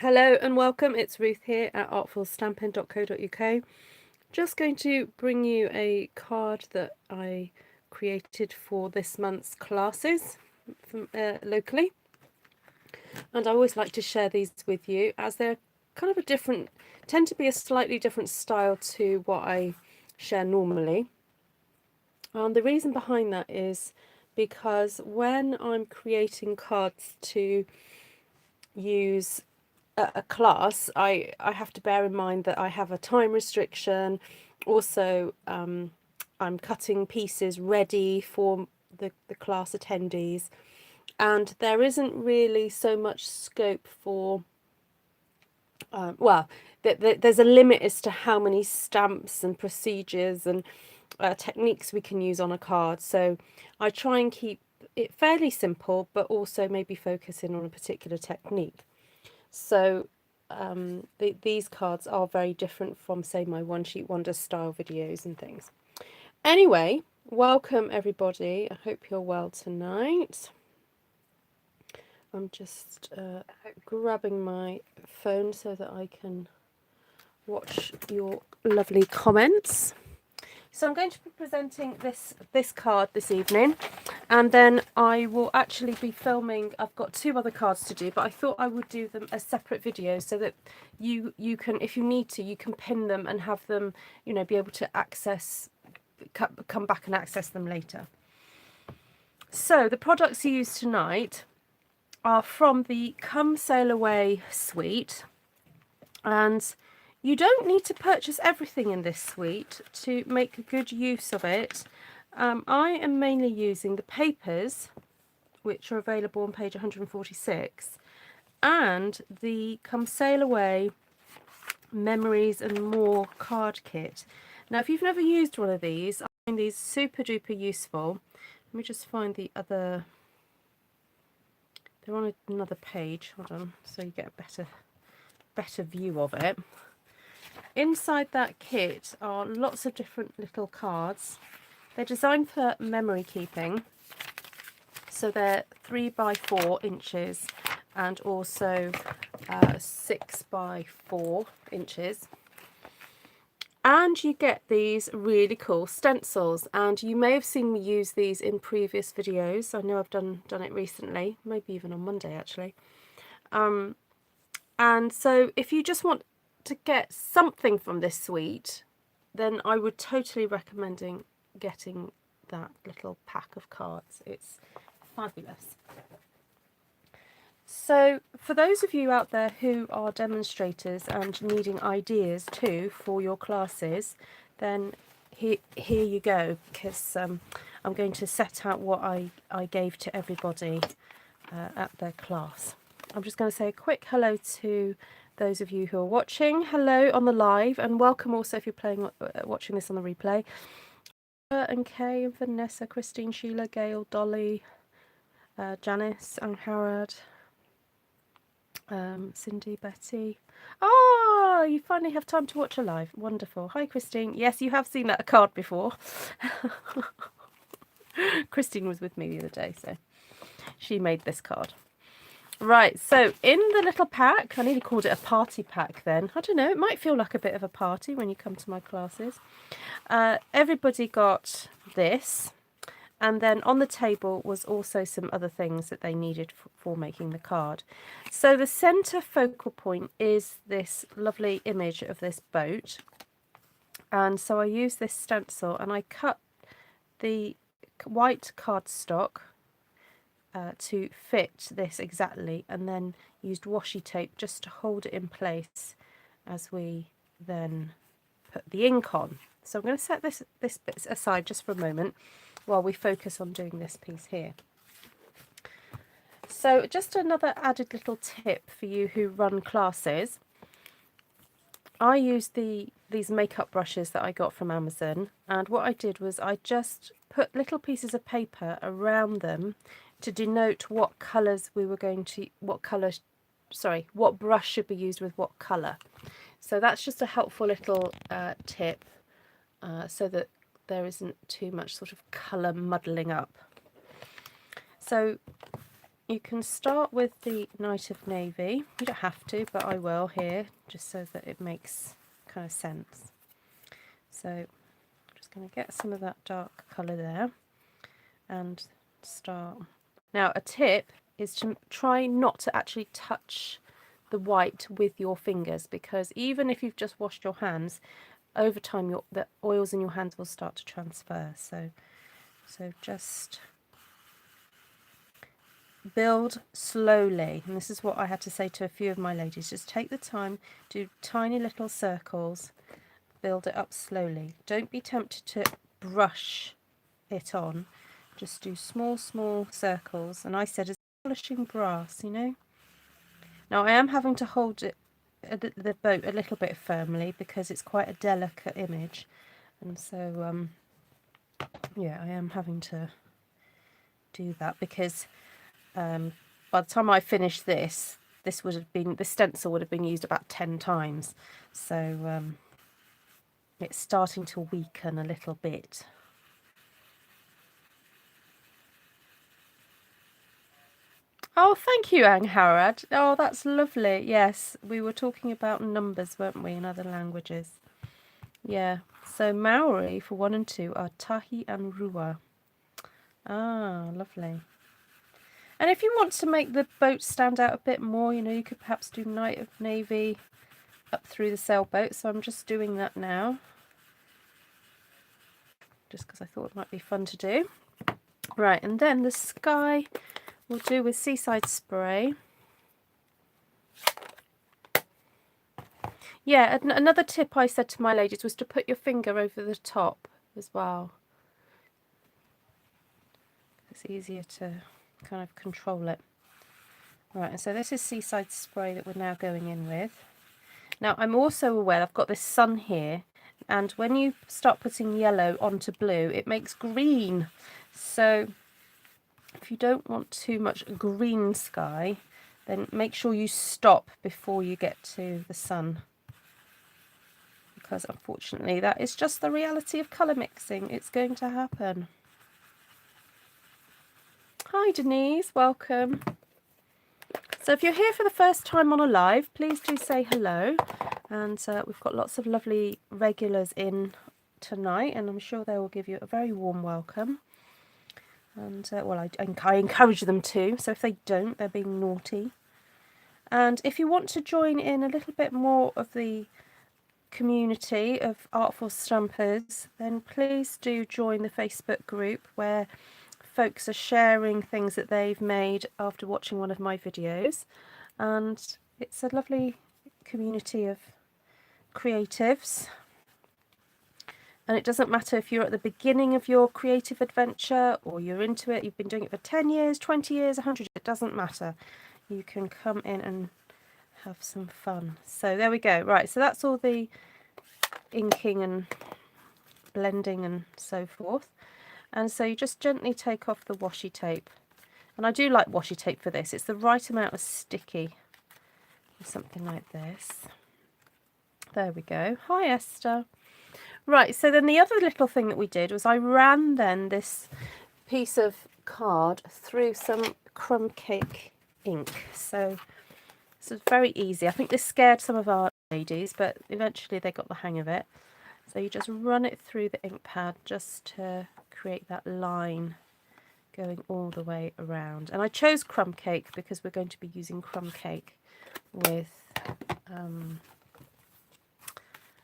Hello and welcome, it's Ruth here at artfulstampin.co.uk. Just going to bring you a card that I created for this month's classes from locally, and I always like to share these with you as they're kind of tend to be a slightly different style to what I share normally. The reason behind that is because when I'm creating cards to use a class, I have to bear in mind that I have a time restriction. Also, I'm cutting pieces ready for the class attendees, and there isn't really so much scope for, there's a limit as to how many stamps and procedures and techniques we can use on a card. So I try and keep it fairly simple, but also maybe focusing on a particular technique. So these cards are very different from, say, my One Sheet Wonder style videos and things. Anyway, welcome everybody. I hope you're well tonight. I'm just grabbing my phone so that I can watch your lovely comments. So I'm going to be presenting this card this evening, and then I will actually be filming. I've got two other cards to do, but I thought I would do them as separate videos so that you can, if you need to, you can pin them and have them, you know, be able to come back and access them later. So the products used tonight are from the Come Sail Away suite, and you don't need to purchase everything in this suite to make good use of it. I am mainly using the papers, which are available on page 146, and the Come Sail Away Memories and More card kit. Now, if you've never used one of these, I find these super duper useful. Let me just find the other. They're on another page. Hold on, so you get a better view of it. Inside that kit are lots of different little cards. They're designed for memory keeping, so they're 3 by 4 inches and also 6 by 4 inches. And you get these really cool stencils, and you may have seen me use these in previous videos. I know I've done it recently, maybe even on Monday actually. And so if you just want to get something from this suite, then I would totally recommend getting that little pack of cards. It's fabulous. So for those of you out there who are demonstrators and needing ideas too for your classes, then here you go, because I'm going to set out what I gave to everybody at their class. I'm just going to say a quick hello to those of you who are watching. Hello on the live, and welcome also if you're watching this on the replay. And Kay and Vanessa, Christine, Sheila, Gail, Dolly, Janice, and Harrod, Cindy, Betty. Oh, you finally have time to watch a live. Wonderful. Hi, Christine. Yes, you have seen that card before. Christine was with me the other day, so she made this card. Right, so in the little pack, I nearly called it a party pack then. I don't know, it might feel like a bit of a party when you come to my classes. Everybody got this, and then on the table was also some other things that they needed for making the card. So the centre focal point is this lovely image of this boat, and so I used this stencil and I cut the white cardstock to fit this exactly, and then used washi tape just to hold it in place as we then put the ink on. So I'm going to set this bit aside just for a moment while we focus on doing this piece here. So just another added little tip for you who run classes. I used these makeup brushes that I got from Amazon, and what I did was I just put little pieces of paper around them to denote what colours we were going to, what brush should be used with what colour. So that's just a helpful little tip, so that there isn't too much sort of colour muddling up. So you can start with the Night of Navy. You don't have to, but I will here, just so that it makes kind of sense. So I'm just going to get some of that dark colour there and start. Now a tip is to try not to actually touch the white with your fingers, because even if you've just washed your hands, over time the oils in your hands will start to transfer. So just build slowly, and this is what I had to say to a few of my ladies. Just take the time, do tiny little circles, build it up slowly. Don't be tempted to brush it on, just do small circles. And I said, it's polishing brass, you know. Now I am having to hold it, the boat, a little bit firmly, because it's quite a delicate image, and so yeah, I am having to do that, because by the time I finish this would have been, the stencil would have been used about 10 times. So it's starting to weaken a little bit. Oh, thank you, Angharad. Oh, that's lovely. Yes, we were talking about numbers, weren't we, in other languages? Yeah. So Maori for 1 and 2 are tahi and rua. Ah, lovely. And if you want to make the boat stand out a bit more, you know, you could perhaps do Night of Navy up through the sailboat. So I'm just doing that now, just because I thought it might be fun to do. Right, and then the sky we'll do with Seaside Spray. Yeah, another tip I said to my ladies was to put your finger over the top as well. It's easier to kind of control it. Right, and so this is Seaside Spray that we're now going in with. Now I'm also aware I've got this sun here, and when you start putting yellow onto blue, it makes green. So if you don't want too much green sky, then make sure you stop before you get to the sun, because unfortunately that is just the reality of colour mixing. It's going to happen. Hi Denise, welcome. So if you're here for the first time on a live, please do say hello. And we've got lots of lovely regulars in tonight, and I'm sure they will give you a very warm welcome. And well, I encourage them to, so if they don't, they're being naughty. And if you want to join in a little bit more of the community of Artful Stampers, then please do join the Facebook group, where folks are sharing things that they've made after watching one of my videos. And it's a lovely community of creatives. And it doesn't matter if you're at the beginning of your creative adventure, or you're into it, you've been doing it for 10 years, 20 years, 100, it doesn't matter. You can come in and have some fun. So there we go. Right, so that's all the inking and blending and so forth. And so you just gently take off the washi tape. And I do like washi tape for this. It's the right amount of sticky. Something like this. There we go. Hi, Esther. Right, so then the other little thing that we did was I ran then this piece of card through some crumb cake ink. So it's very easy. I think this scared some of our ladies, but eventually they got the hang of it. So you just run it through the ink pad just to create that line going all the way around. And I chose crumb cake because we're going to be using crumb cake with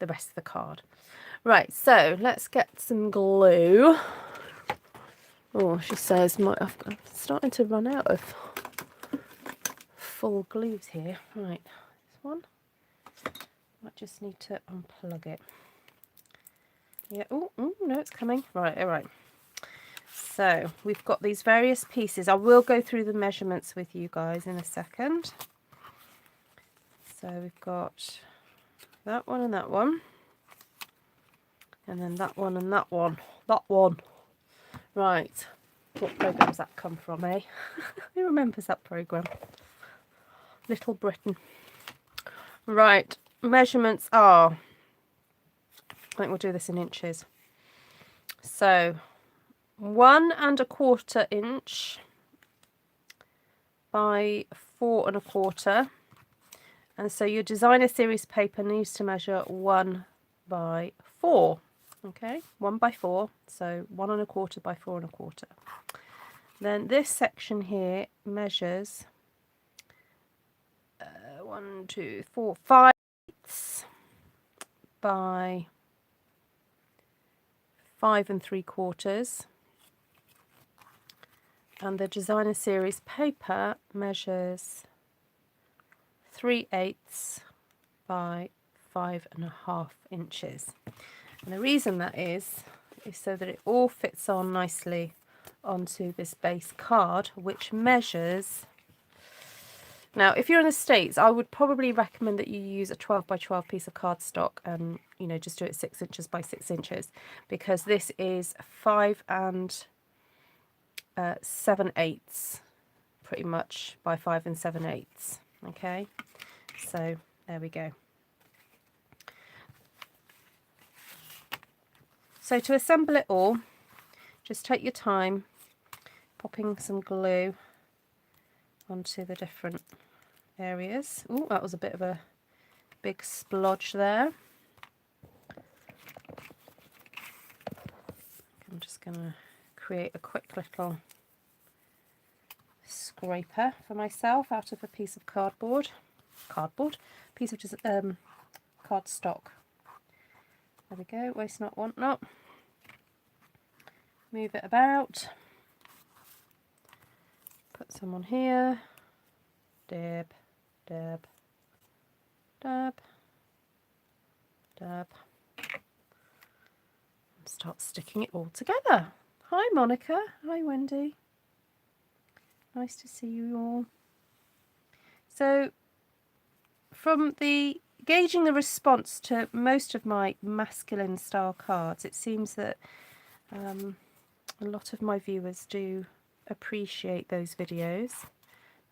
the rest of the card. Right, so let's get some glue. Oh, she says, I'm starting to run out of full glues here. Right, this one. Might just need to unplug it. Yeah, oh, no, it's coming. Right, all right. So we've got these various pieces. I will go through the measurements with you guys in a second. So we've got that one and that one. And then that one and that one. That one. Right. What program's that come from, eh? Who remembers that program? Little Britain. Right. Measurements are... I think we'll do this in inches. So 1 1/4 inch by 4 1/4. And so your designer series paper needs to measure 1 by 4. Okay, 1 by 4, so 1 1/4 by 4 1/4. Then this section here measures 1, 2, 4, 5 by 5 3/4. And the designer series paper measures 3/8 by 5.5 inches. And the reason that is so that it all fits on nicely onto this base card, which measures. Now, if you're in the States, I would probably recommend that you use a 12 by 12 piece of cardstock and, you know, just do it 6 inches by 6 inches, because this is 5 7/8 pretty much by 5 7/8. Okay, so there we go. So to assemble it all, just take your time popping some glue onto the different areas. Oh, that was a bit of a big splodge there. I'm just going to create a quick little scraper for myself out of a piece of piece of just cardstock. There we go, waste not, want not. Move it about, put some on here, dab, dab, dab, dab, and start sticking it all together. Hi Monica, hi Wendy, nice to see you all. So from the gauging the response to most of my masculine style cards, it seems that a lot of my viewers do appreciate those videos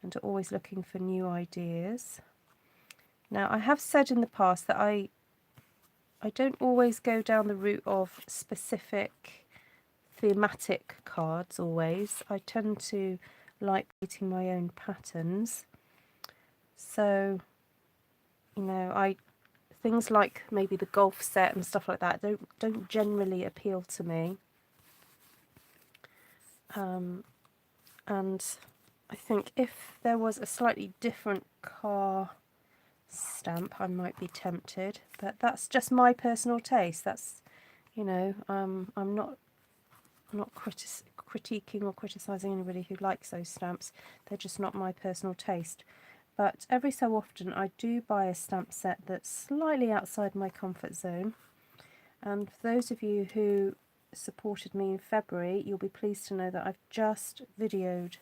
and are always looking for new ideas. Now, I have said in the past that I don't always go down the route of specific thematic cards always. I tend to like creating my own patterns. So, you know, things like maybe the golf set and stuff like that don't generally appeal to me. And I think if there was a slightly different car stamp, I might be tempted, but that's just my personal taste. That's, you know, I'm not critiquing or criticising anybody who likes those stamps. They're just not my personal taste. But every so often I do buy a stamp set that's slightly outside my comfort zone. And for those of you who supported me in February, you'll be pleased to know that I've just videoed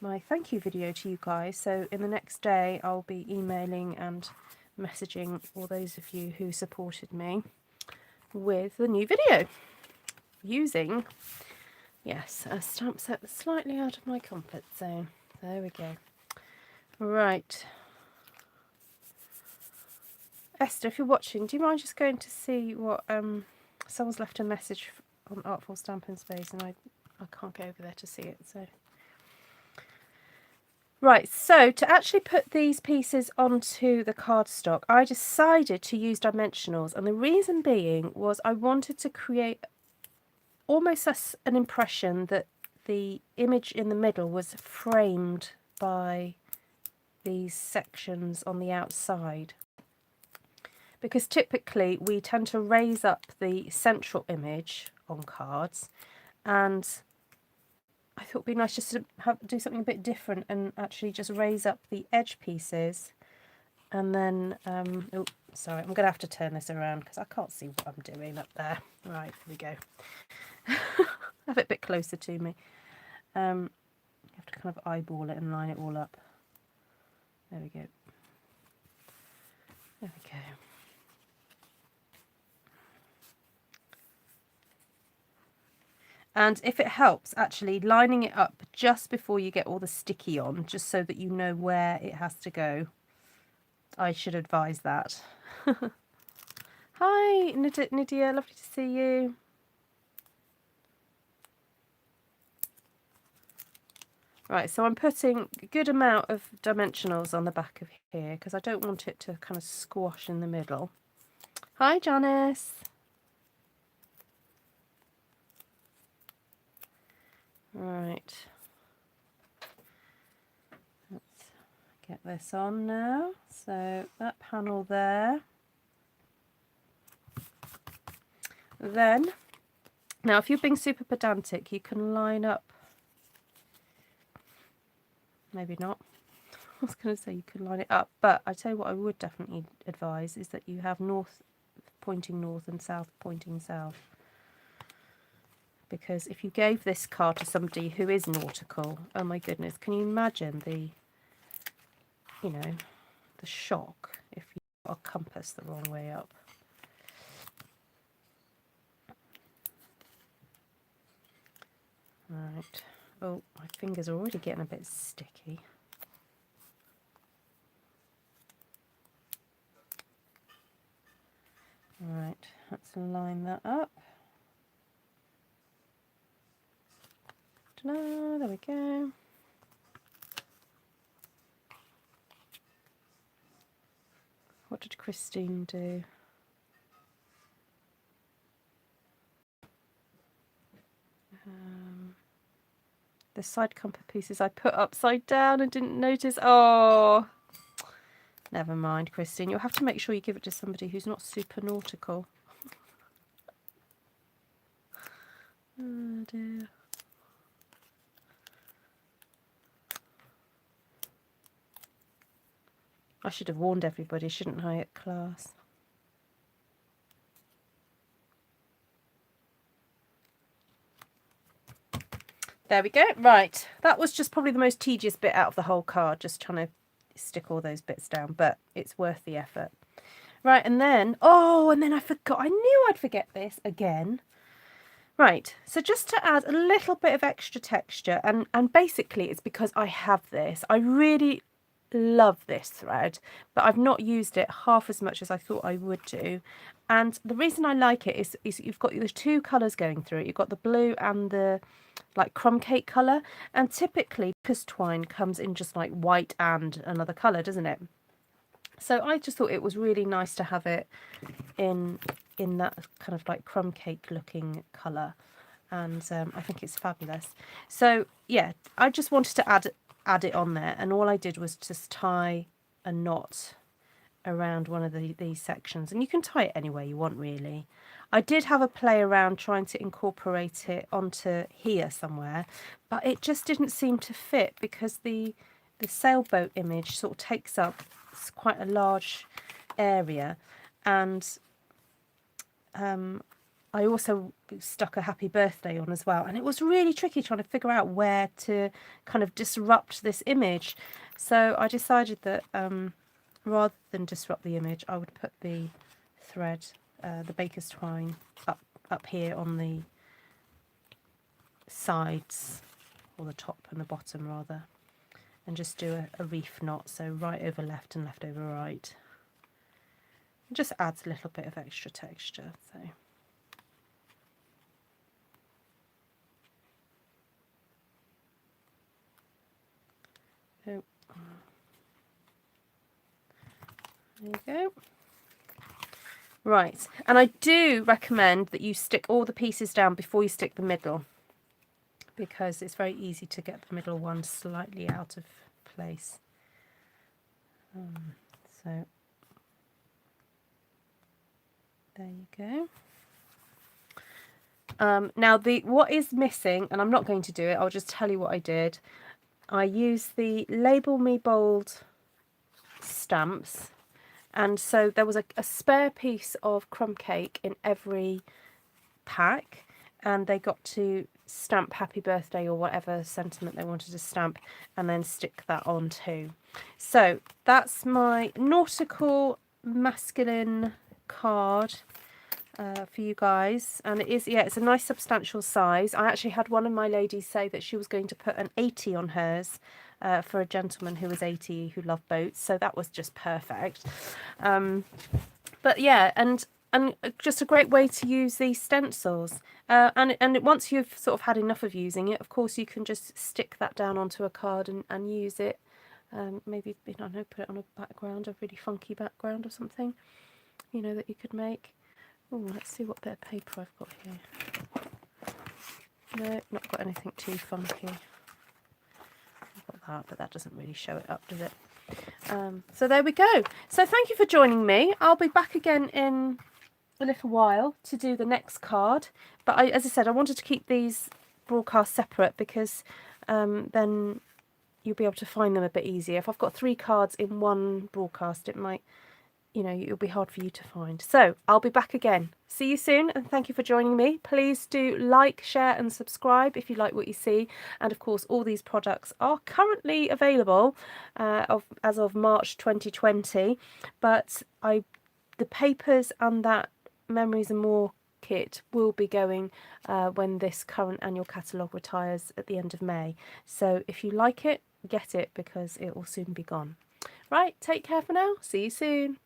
my thank you video to you guys. So in the next day I'll be emailing and messaging all those of you who supported me with the new video using, yes, a stamp set that's slightly out of my comfort zone. There we go. Right, Esther, if you're watching, do you mind just going to see what someone's left a message on Artful Stampin Space, and I can't go over there to see it. So right, so to actually put these pieces onto the cardstock, I decided to use dimensionals, and the reason being was I wanted to create almost an impression that the image in the middle was framed by these sections on the outside, because typically we tend to raise up the central image on cards, and I thought it'd be nice just to do something a bit different and actually just raise up the edge pieces. And then oh, sorry, I'm gonna have to turn this around because I can't see what I'm doing up there. Right, here we go. Have it a bit closer to me. You have to kind of eyeball it and line it all up. There we go. There we go. And if it helps, actually lining it up just before you get all the sticky on, just so that you know where it has to go. I should advise that. Hi, Nydia, lovely to see you. Right, so I'm putting a good amount of dimensionals on the back of here because I don't want it to kind of squash in the middle. Hi, Janice. Right. Let's get this on now. So that panel there. Then, now if you're being super pedantic, you can line up. Maybe not. I was going to say you could line it up, but I tell you what I would definitely advise is that you have north pointing north and south pointing south. Because if you gave this card to somebody who is nautical, oh my goodness, can you imagine the, you know, the shock if you got a compass the wrong way up. Right. Oh, my fingers are already getting a bit sticky. Right, let's line that up. Ta-da, there we go. What did Christine do? The side compass pieces I put upside down and didn't notice. Oh, never mind, Christine. You'll have to make sure you give it to somebody who's not super nautical. Oh dear. I should have warned everybody, shouldn't I, at class? There we go. Right. That was just probably the most tedious bit out of the whole card, just trying to stick all those bits down, but it's worth the effort. Right, and then, oh, and then I forgot. I knew I'd forget this again. Right, so just to add a little bit of extra texture, and basically it's because I have this. I really love this thread, but I've not used it half as much as I thought I would do. And the reason I like it is you've got the two colours going through it. You've got the blue and the like crumb cake colour, and typically because twine comes in just like white and another colour, doesn't it? So I just thought it was really nice to have it in that kind of like crumb cake looking colour, and I think it's fabulous. So yeah, I just wanted to add it on there, and all I did was just tie a knot around one of these sections, and you can tie it any way you want really. I did have a play around trying to incorporate it onto here somewhere, but it just didn't seem to fit because the sailboat image sort of takes up quite a large area, and I also stuck a happy birthday on as well, and it was really tricky trying to figure out where to kind of disrupt this image. So I decided that rather than disrupt the image, I would put the thread, the baker's twine, up here on the sides, or the top and the bottom rather, and just do a reef knot, so right over left and left over right. It just adds a little bit of extra texture. So oh, there you go. Right, and I do recommend that you stick all the pieces down before you stick the middle, because it's very easy to get the middle one slightly out of place. So there you go. Now what is missing, and I'm not going to do it, I'll just tell you what I did. I used the Label Me Bold stamps, and so there was a spare piece of crumb cake in every pack, and they got to stamp happy birthday or whatever sentiment they wanted to stamp, and then stick that on too. So that's my nautical masculine card for you guys, and it is, yeah, it's a nice substantial size. I actually had one of my ladies say that she was going to put an 80 on hers for a gentleman who was 80 who loved boats, so that was just perfect. But yeah, and and just a great way to use these stencils. And once you've sort of had enough of using it, of course, you can just stick that down onto a card and use it. Maybe, I don't know, put it on a background, a really funky background or something, you know, that you could make. Oh, let's see what bit of paper I've got here. No, not got anything too funky. I've got that, but that doesn't really show it up, does it? So there we go. So thank you for joining me. I'll be back again in a little while to do the next card. But as I said, I wanted to keep these broadcasts separate because then you'll be able to find them a bit easier. If I've got 3 cards in one broadcast, it might, you know, it'll be hard for you to find. So I'll be back again. See you soon, and thank you for joining me. Please do like, share and subscribe if you like what you see. And of course, all these products are currently available as of March 2020. But the papers and that Memories and More kit will be going when this current annual catalogue retires at the end of May. So if you like it, get it, because it will soon be gone. Right, take care for now. See you soon.